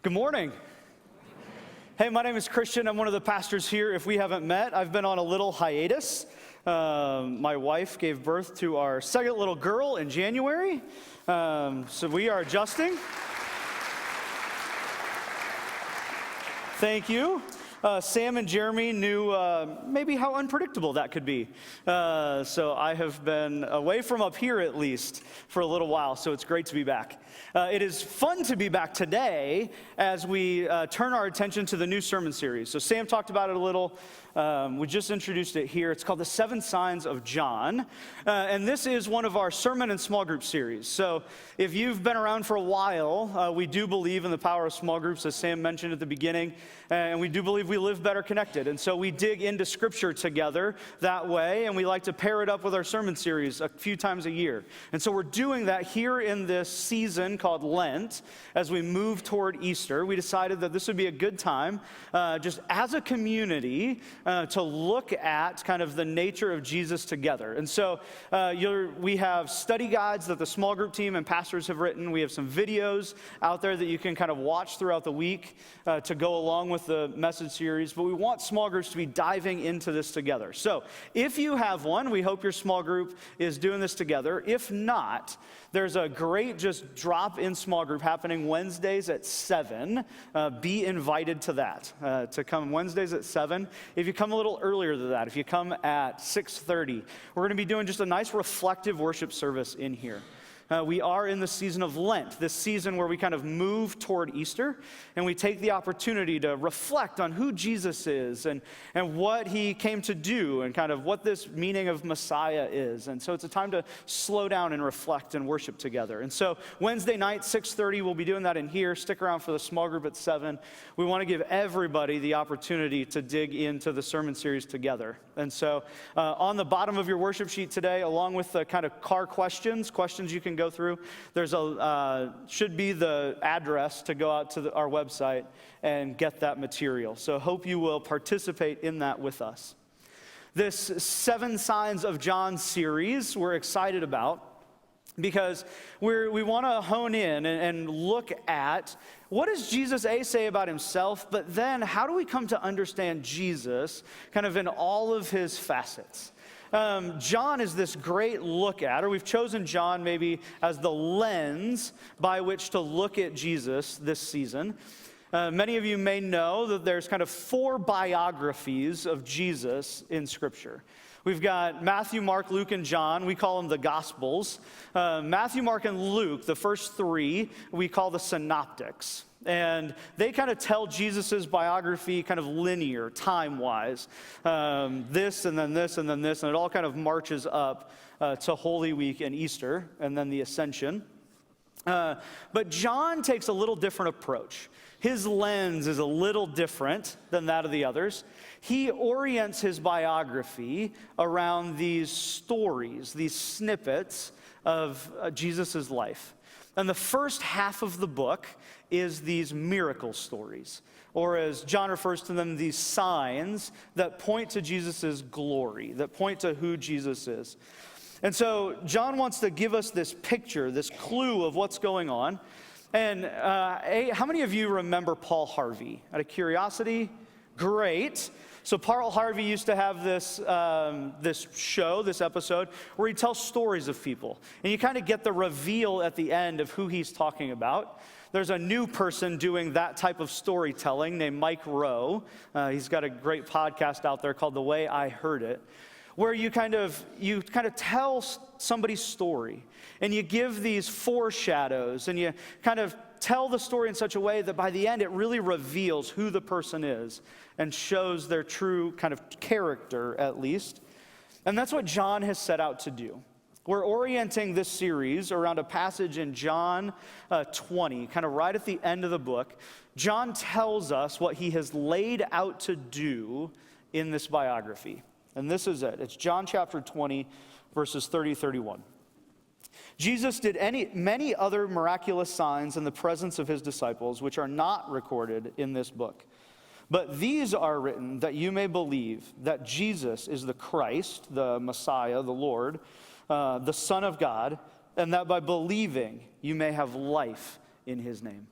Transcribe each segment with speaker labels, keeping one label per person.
Speaker 1: Good morning. Hey, my name is Christian. I'm one of the pastors here. If we haven't met, I've been on a little hiatus. My wife gave birth to our second little girl in January, so we are adjusting. Thank you. Sam and Jeremy knew maybe how unpredictable that could be. So I have been away from up here at least for a little while, so it's great to be back. It is fun to be back today as we turn our attention to the new sermon series. So Sam talked about it a little. We just introduced it here. It's called The 7 Signs of John. And this is one of our sermon and small group series. So if you've been around for a while, we do believe in the power of small groups, as Sam mentioned at the beginning. And we do believe we live better connected. And so we dig into Scripture together that way. And we like to pair it up with our sermon series a few times a year. And so we're doing that here in this season called Lent. As we move toward Easter, we decided that this would be a good time just as a community to look at kind of the nature of Jesus together. And so we have study guides that the small group team and pastors have written. We have some videos out there that you can kind of watch throughout the week to go along with the message series. But we want small groups to be diving into this together. So if you have one, we hope your small group is doing this together. If not, there's a great just drop-in small group happening Wednesdays at 7. Be invited to that, to come Wednesdays at 7. If you come a little earlier than that, if you come at 6:30, we're going to be doing just a nice reflective worship service in here. We are in the season of Lent, this season where we kind of move toward Easter, and we take the opportunity to reflect on who Jesus is and what he came to do and kind of what this meaning of Messiah is. And so it's a time to slow down and reflect and worship together. And so Wednesday night, 6:30, we'll be doing that in here. Stick around for the small group at 7. We want to give everybody the opportunity to dig into the sermon series together. And so on the bottom of your worship sheet today, along with the kind of car questions you can go through, there's should be the address to go out to our website and get that material. So hope you will participate in that with us. This 7 Signs of John series we're excited about because we want to hone in and look at what does Jesus say about himself, but then how do we come to understand Jesus kind of in all of his facets. John is this great look at, or we've chosen John maybe as the lens by which to look at Jesus this season. Many of you may know that there's kind of 4 biographies of Jesus in Scripture. We've got Matthew, Mark, Luke, and John. We call them the Gospels. Matthew, Mark, and Luke, the first 3, we call the Synoptics. And they kind of tell Jesus' biography kind of linear, time-wise. This, and then this, and then this, and it all kind of marches up to Holy Week and Easter, and then the Ascension. But John takes a little different approach. His lens is a little different than that of the others. He orients his biography around these stories, these snippets of Jesus' life. And the first half of the book is these miracle stories, or as John refers to them, these signs that point to Jesus' glory, that point to who Jesus is. And so John wants to give us this picture, this clue of what's going on. And how many of you remember Paul Harvey? Out of curiosity? Great. So Paul Harvey used to have this episode, where he tells stories of people. And you kind of get the reveal at the end of who he's talking about. There's a new person doing that type of storytelling named Mike Rowe. He's got a great podcast out there called The Way I Heard It, where you kind of tell somebody's story. And you give these foreshadows, and you kind of tell the story in such a way that by the end it really reveals who the person is and shows their true kind of character, at least. And that's what John has set out to do. We're orienting this series around a passage in John 20, kind of right at the end of the book. John tells us what he has laid out to do in this biography. And this is it. It's John chapter 20, verses 30-31. Jesus did many other miraculous signs in the presence of his disciples, which are not recorded in this book. But these are written that you may believe that Jesus is the Christ, the Messiah, the Lord, the Son of God, and that by believing you may have life in his name.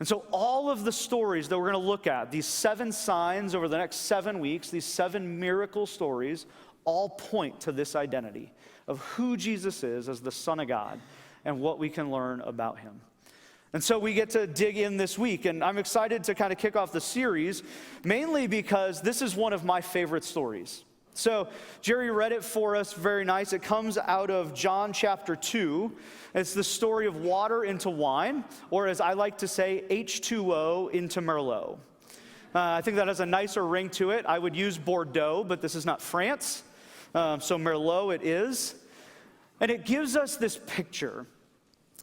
Speaker 1: And so all of the stories that we're going to look at, these 7 signs over the next 7 weeks, these 7 miracle stories, all point to this identity of who Jesus is as the Son of God and what we can learn about him. And so we get to dig in this week, and I'm excited to kind of kick off the series, mainly because this is one of my favorite stories. So Jerry read it for us, very nice. It comes out of John chapter 2. It's the story of water into wine, or as I like to say, H20 into Merlot. I think that has a nicer ring to it. I would use Bordeaux, but this is not France. So Merlot it is. And it gives us this picture.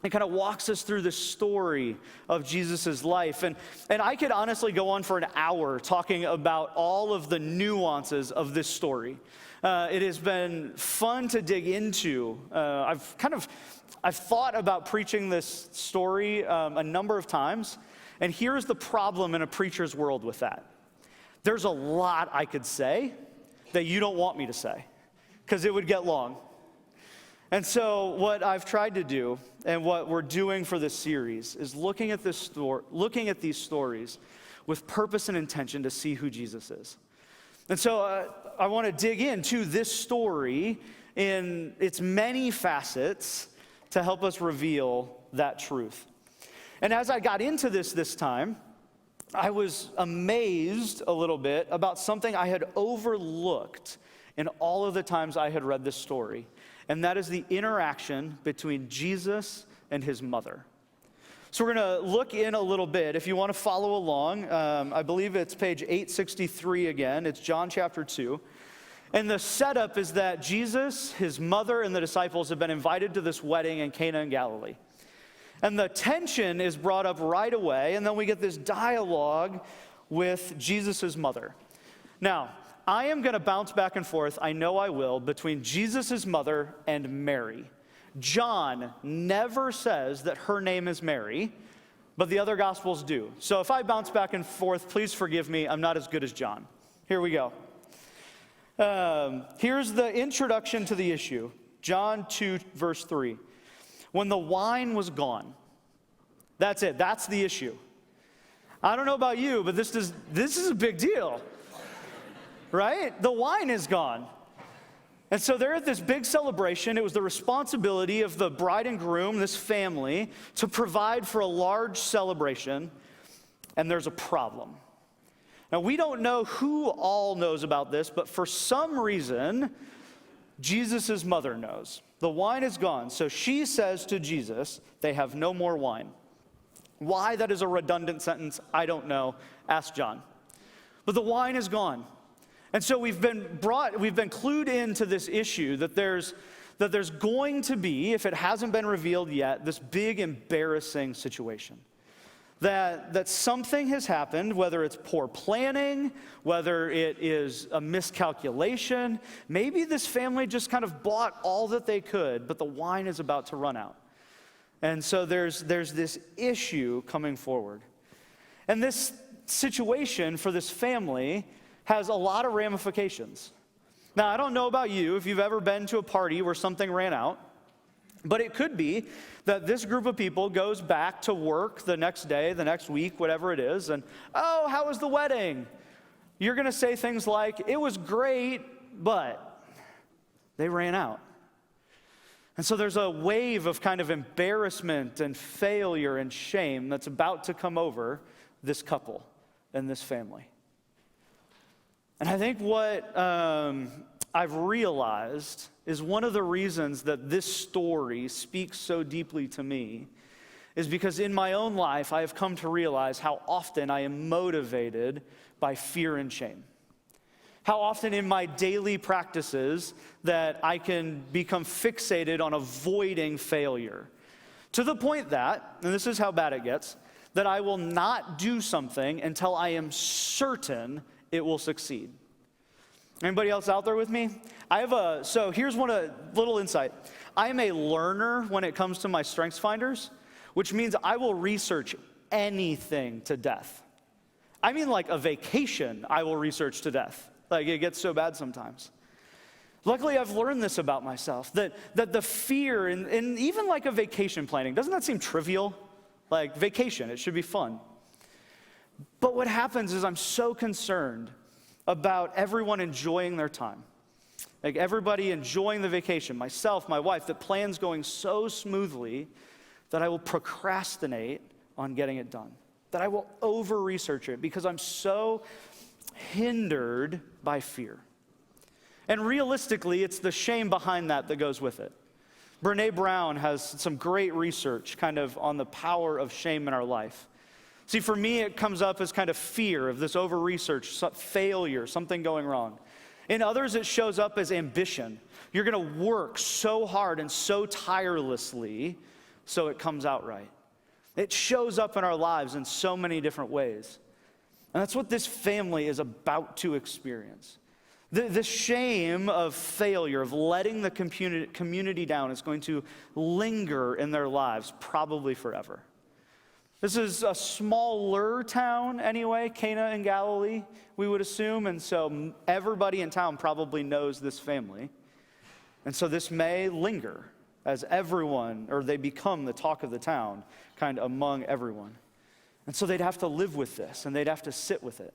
Speaker 1: It kind of walks us through the story of Jesus' life. And I could honestly go on for an hour talking about all of the nuances of this story. It has been fun to dig into. I've thought about preaching this story a number of times. And here's the problem in a preacher's world with that. There's a lot I could say that you don't want me to say, because it would get long. And so what I've tried to do, and what we're doing for this series, is looking at these stories with purpose and intention to see who Jesus is. And so I want to dig into this story in its many facets to help us reveal that truth. And as I got into this time, I was amazed a little bit about something I had overlooked in all of the times I had read this story. And that is the interaction between Jesus and his mother. So we're going to look in a little bit. If you want to follow along, I believe it's page 863 again. It's John chapter 2. And the setup is that Jesus, his mother, and the disciples have been invited to this wedding in Cana in Galilee. And the tension is brought up right away, and then we get this dialogue with Jesus' mother. Now, I am going to bounce back and forth, I know I will, between Jesus' mother and Mary. John never says that her name is Mary, but the other Gospels do. So if I bounce back and forth, please forgive me. I'm not as good as John. Here we go. Here's the introduction to the issue. John 2, verse 3. When the wine was gone. That's it. That's the issue. I don't know about you, but this is a big deal. Right? The wine is gone. And so they're at this big celebration. It was the responsibility of the bride and groom, this family, to provide for a large celebration. And there's a problem. Now, we don't know who all knows about this, but for some reason, Jesus' mother knows. The wine is gone. So she says to Jesus, they have no more wine. Why that is a redundant sentence, I don't know. Ask John. But the wine is gone. And so we've been clued into this issue that there's going to be, if it hasn't been revealed yet, this big embarrassing situation. That something has happened, whether it's poor planning, whether it is a miscalculation. Maybe this family just kind of bought all that they could, but the wine is about to run out. And so there's this issue coming forward. And this situation for this family has a lot of ramifications. Now, I don't know about you, if you've ever been to a party where something ran out, but it could be that this group of people goes back to work the next day, the next week, whatever it is, and, oh, how was the wedding? You're going to say things like, it was great, but they ran out. And so there's a wave of kind of embarrassment and failure and shame that's about to come over this couple and this family. And I think what I've realized is one of the reasons that this story speaks so deeply to me is because in my own life, I have come to realize how often I am motivated by fear and shame. How often in my daily practices that I can become fixated on avoiding failure. To the point that, and this is how bad it gets, that I will not do something until I am certain it will succeed. Anybody else out there with me? So here's little insight. I am a learner when it comes to my strengths finders, which means I will research anything to death. I mean like a vacation I will research to death. Like it gets so bad sometimes. Luckily, I've learned this about myself, that the fear and even like a vacation planning, doesn't that seem trivial? like vacation. It should be fun. But what happens is I'm so concerned about everyone enjoying their time. Like everybody enjoying the vacation, myself, my wife, the plan's going so smoothly that I will procrastinate on getting it done. That I will over-research it because I'm so hindered by fear. And realistically, it's the shame behind that goes with it. Brene Brown has some great research kind of on the power of shame in our life. See, for me, it comes up as kind of fear of this over-research, failure, something going wrong. In others, it shows up as ambition. You're going to work so hard and so tirelessly so it comes out right. It shows up in our lives in so many different ways. And that's what this family is about to experience. The shame of failure, of letting the community down, is going to linger in their lives probably forever. This is a smaller town anyway, Cana in Galilee, we would assume, and so everybody in town probably knows this family. And so this may linger as everyone, or they become the talk of the town, kind of among everyone. And so they'd have to live with this, and they'd have to sit with it.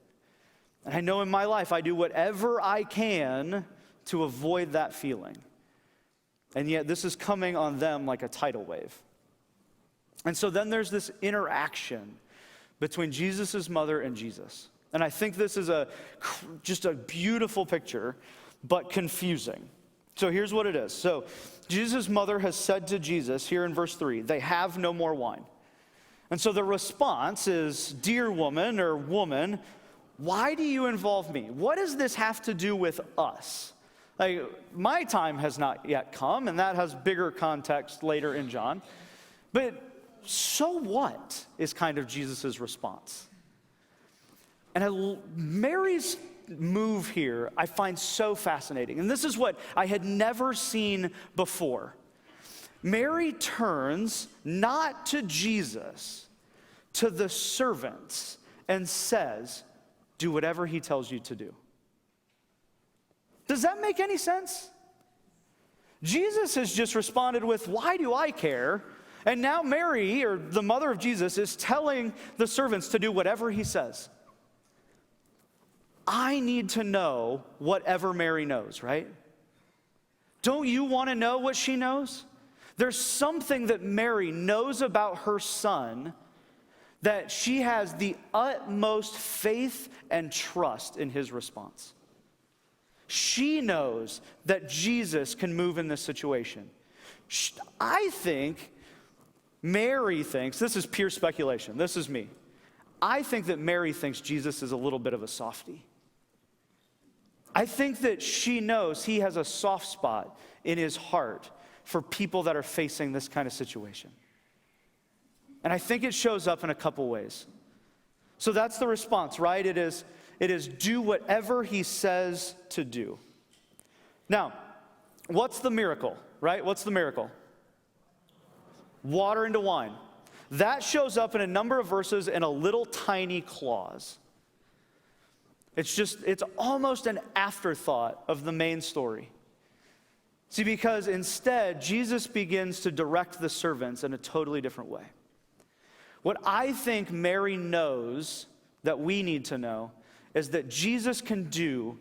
Speaker 1: And I know in my life I do whatever I can to avoid that feeling. And yet this is coming on them like a tidal wave. And so then there's this interaction between Jesus' mother and Jesus. And I think this is just a beautiful picture, but confusing. So here's what it is. So Jesus' mother has said to Jesus, here in verse 3, they have no more wine. And so the response is, dear woman or woman, why do you involve me? What does this have to do with us? Like, my time has not yet come, and that has bigger context later in John. But so what is kind of Jesus' response? And Mary's move here I find so fascinating. And this is what I had never seen before. Mary turns not to Jesus, to the servants, and says, do whatever he tells you to do. Does that make any sense? Jesus has just responded with, why do I care? And now Mary, or the mother of Jesus, is telling the servants to do whatever he says. I need to know whatever Mary knows, right? Don't you want to know what she knows? There's something that Mary knows about her son that she has the utmost faith and trust in his response. She knows that Jesus can move in this situation. I think Mary thinks, this is pure speculation, this is me. I think that Mary thinks Jesus is a little bit of a softie. I think that she knows he has a soft spot in his heart for people that are facing this kind of situation. And I think it shows up in a couple ways. So that's the response, right? It is do whatever he says to do. Now, what's the miracle, right? What's the miracle? Water into wine. That shows up in a number of verses in a little tiny clause. It's almost an afterthought of the main story. See, because instead, Jesus begins to direct the servants in a totally different way. What I think Mary knows that we need to know is that Jesus can do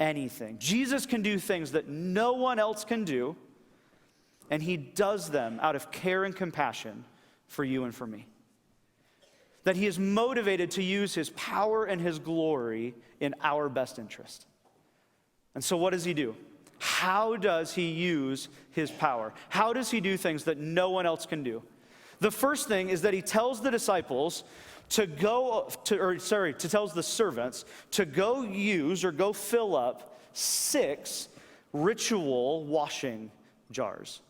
Speaker 1: anything. Jesus can do things that no one else can do, and he does them out of care and compassion for you and for me. That he is motivated to use his power and his glory in our best interest. And so what does he do? How does he use his power? How does he do things that no one else can do? The first thing is that he tells the disciples tells the servants to go use or go fill up 6 ritual washing jars.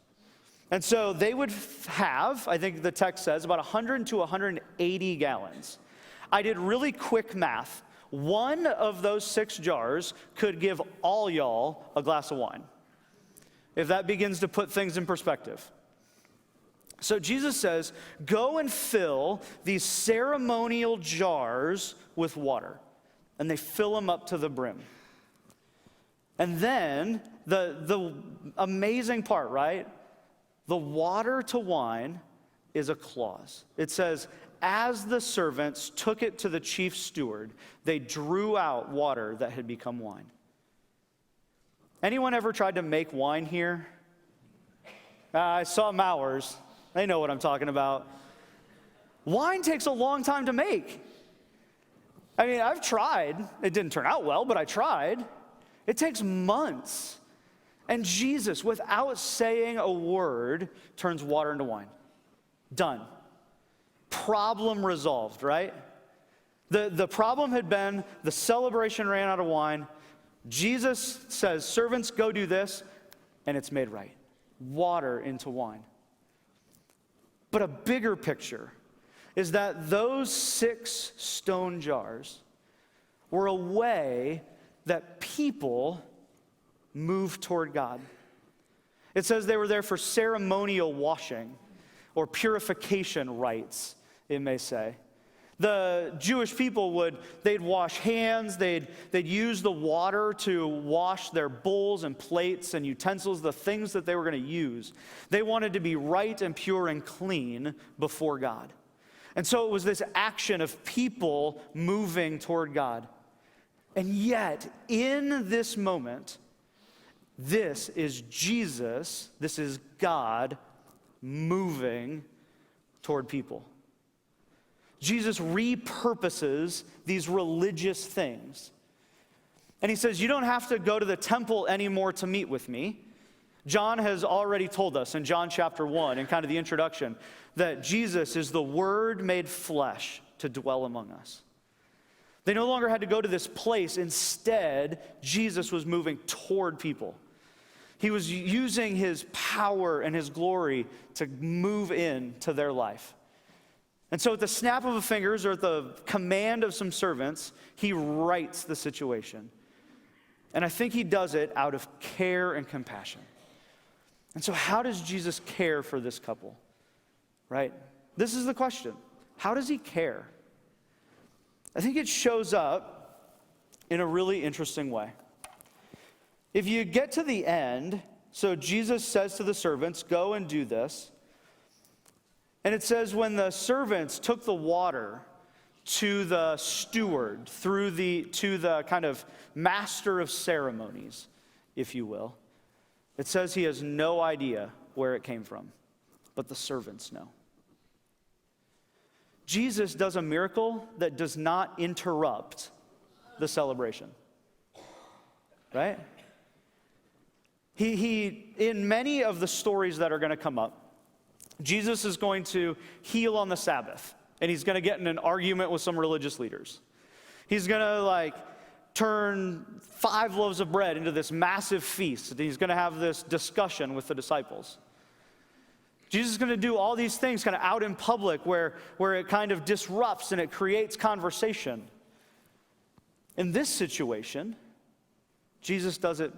Speaker 1: And so they would have, I think the text says, about 100 to 180 gallons. I did really quick math. One of those 6 jars could give all y'all a glass of wine, if that begins to put things in perspective. So Jesus says, go and fill these ceremonial jars with water. And they fill them up to the brim. And then the amazing part, right? The water to wine is a clause. It says, as the servants took it to the chief steward, they drew out water that had become wine. Anyone ever tried to make wine here? I saw Mowers. They know what I'm talking about. Wine takes a long time to make. I mean, I've tried. It didn't turn out well, but I tried. It takes months. And Jesus, without saying a word, turns water into wine. Done. Problem resolved, right? The problem had been the celebration ran out of wine. Jesus says, servants, go do this, and it's made right. Water into wine. But a bigger picture is that those 6 stone jars were a way that people moved toward God. It says they were there for ceremonial washing or purification rites, it may say. The Jewish people they'd wash hands, they'd use the water to wash their bowls and plates and utensils, the things that they were going to use. They wanted to be right and pure and clean before God. And so it was this action of people moving toward God. And yet, in this moment, this is Jesus, this is God moving toward people. Jesus repurposes these religious things. And he says, you don't have to go to the temple anymore to meet with me. John has already told us in John chapter 1, in kind of the introduction, that Jesus is the Word made flesh to dwell among us. They no longer had to go to this place. Instead, Jesus was moving toward people. He was using his power and his glory to move into their life. And so at the snap of a fingers or at the command of some servants, he rights the situation. And I think he does it out of care and compassion. And so how does Jesus care for this couple? Right? This is the question. How does he care? I think it shows up in a really interesting way. If you get to the end, so Jesus says to the servants, go and do this. And it says when the servants took the water to the steward, to the kind of master of ceremonies, if you will, it says he has no idea where it came from, but the servants know. Jesus does a miracle that does not interrupt the celebration, right? He in many of the stories that are going to come up, Jesus is going to heal on the Sabbath, and he's going to get in an argument with some religious leaders. He's going to turn 5 loaves of bread into this massive feast. He's going to have this discussion with the disciples. Jesus is going to do all these things kind of out in public where it kind of disrupts and it creates conversation. In this situation, Jesus does it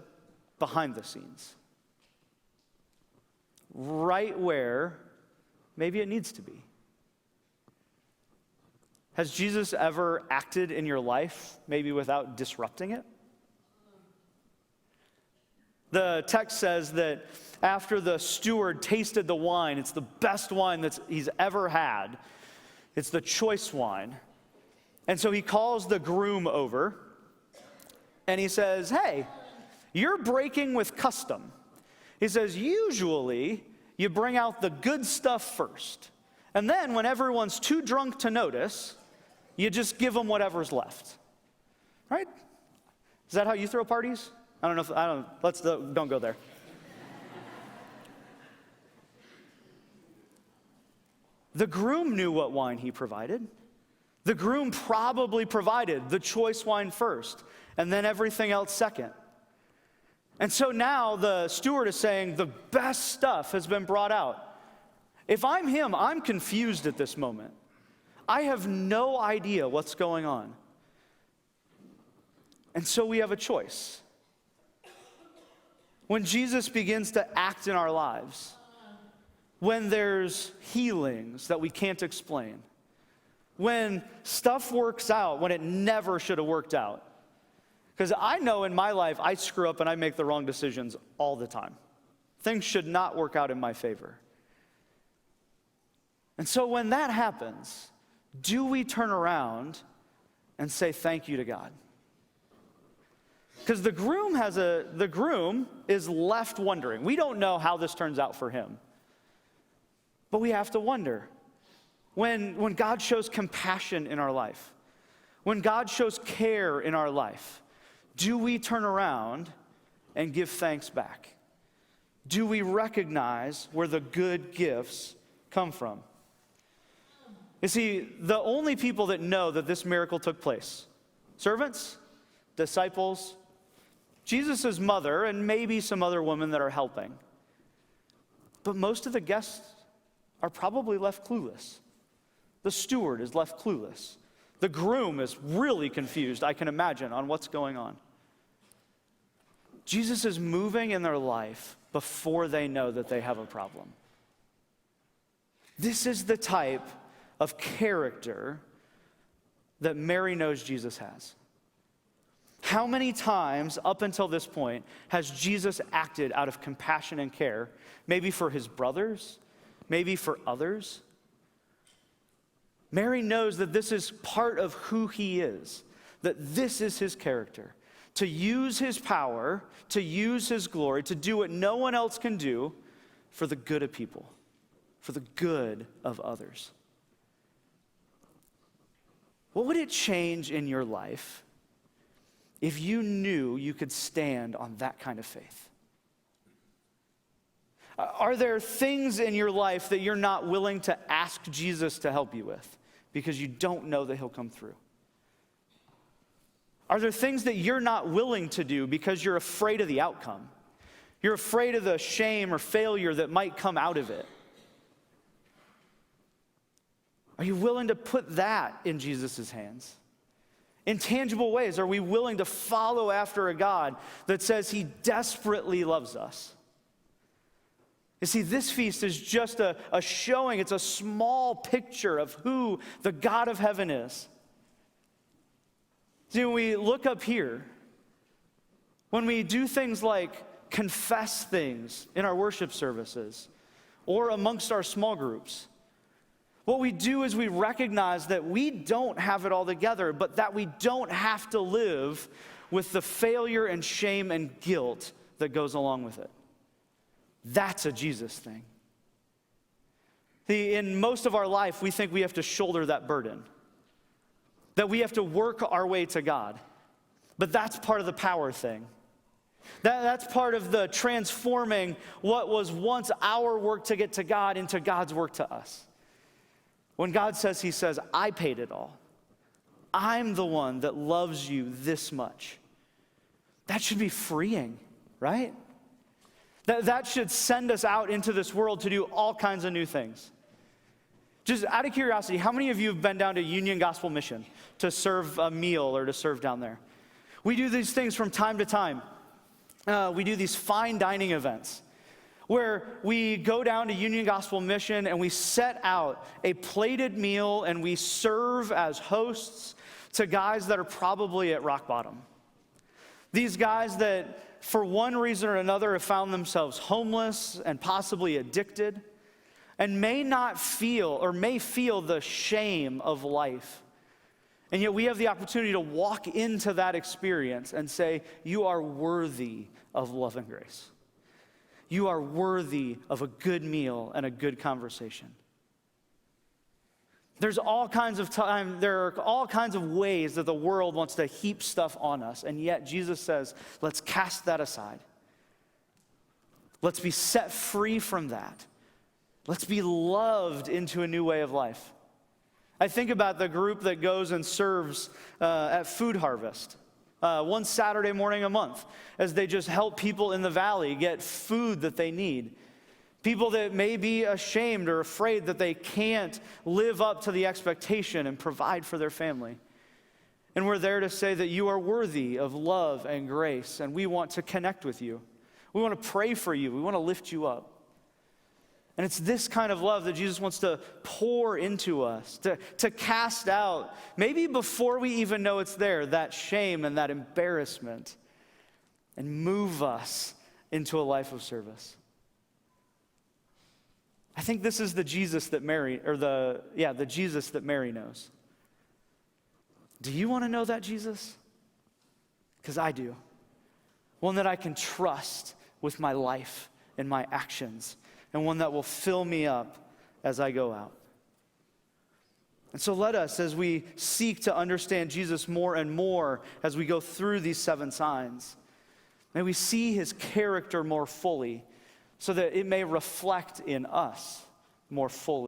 Speaker 1: behind the scenes. Right where maybe it needs to be. Has Jesus ever acted in your life maybe without disrupting it? The text says that after the steward tasted the wine, it's the best wine that he's ever had. It's the choice wine. And so he calls the groom over and he says, hey, you're breaking with custom. He says, usually you bring out the good stuff first. And then when everyone's too drunk to notice, you just give them whatever's left. Right? Is that how you throw parties? Don't go there. The groom knew what wine he provided. The groom probably provided the choice wine first, and then everything else second. And so now the steward is saying the best stuff has been brought out. If I'm him, I'm confused at this moment. I have no idea what's going on. And so we have a choice. When Jesus begins to act in our lives, when there's healings that we can't explain, when stuff works out when it never should have worked out. Because I know in my life I screw up and I make the wrong decisions all the time. Things should not work out in my favor. And so when that happens, do we turn around and say thank you to God? Because the groom is left wondering. We don't know how this turns out for him. But we have to wonder. When God shows compassion in our life, when God shows care in our life, do we turn around and give thanks back? Do we recognize where the good gifts come from? You see, the only people that know that this miracle took place, servants, disciples, Jesus' mother, and maybe some other women that are helping. But most of the guests are probably left clueless. The steward is left clueless. The groom is really confused, I can imagine, on what's going on. Jesus is moving in their life before they know that they have a problem. This is the type of character that Mary knows Jesus has. How many times up until this point has Jesus acted out of compassion and care, maybe for his brothers, maybe for others? Mary knows that this is part of who he is, that this is his character, to use his power, to use his glory, to do what no one else can do for the good of people, for the good of others. What would it change in your life if you knew you could stand on that kind of faith? Are there things in your life that you're not willing to ask Jesus to help you with because you don't know that he'll come through? Are there things that you're not willing to do because you're afraid of the outcome? You're afraid of the shame or failure that might come out of it? Are you willing to put that in Jesus' hands? In tangible ways, are we willing to follow after a God that says he desperately loves us? You see, this feast is just a showing, it's a small picture of who the God of heaven is. See, when we look up here, when we do things like confess things in our worship services or amongst our small groups, what we do is we recognize that we don't have it all together, but that we don't have to live with the failure and shame and guilt that goes along with it. That's a Jesus thing. See, in most of our life, we think we have to shoulder that burden, that we have to work our way to God. But that's part of the power thing. That's part of the transforming what was once our work to get to God into God's work to us. When God says, he says, I paid it all. I'm the one that loves you this much. That should be freeing, right? That should send us out into this world to do all kinds of new things. Just out of curiosity, how many of you have been down to Union Gospel Mission to serve a meal or to serve down there? We do these things from time to time. We do these fine dining events where we go down to Union Gospel Mission and we set out a plated meal and we serve as hosts to guys that are probably at rock bottom. These guys that, for one reason or another, have found themselves homeless and possibly addicted and may feel the shame of life. And yet we have the opportunity to walk into that experience and say, you are worthy of love and grace. You are worthy of a good meal and a good conversation. There are all kinds of ways that the world wants to heap stuff on us, and yet Jesus says, let's cast that aside. Let's be set free from that. Let's be loved into a new way of life. I think about the group that goes and serves at Food Harvest. One Saturday morning a month, as they just help people in the valley get food that they need. People that may be ashamed or afraid that they can't live up to the expectation and provide for their family. And we're there to say that you are worthy of love and grace, and we want to connect with you. We want to pray for you. We want to lift you up. And it's this kind of love that Jesus wants to pour into us, to cast out, maybe before we even know it's there, that shame and that embarrassment, and move us into a life of service. I think this is the Jesus that the Jesus that Mary knows. Do you want to know that Jesus? Because I do. One that I can trust with my life and my actions, and one that will fill me up as I go out. And so let us, as we seek to understand Jesus more and more as we go through these 7 signs, may we see his character more fully so that it may reflect in us more fully.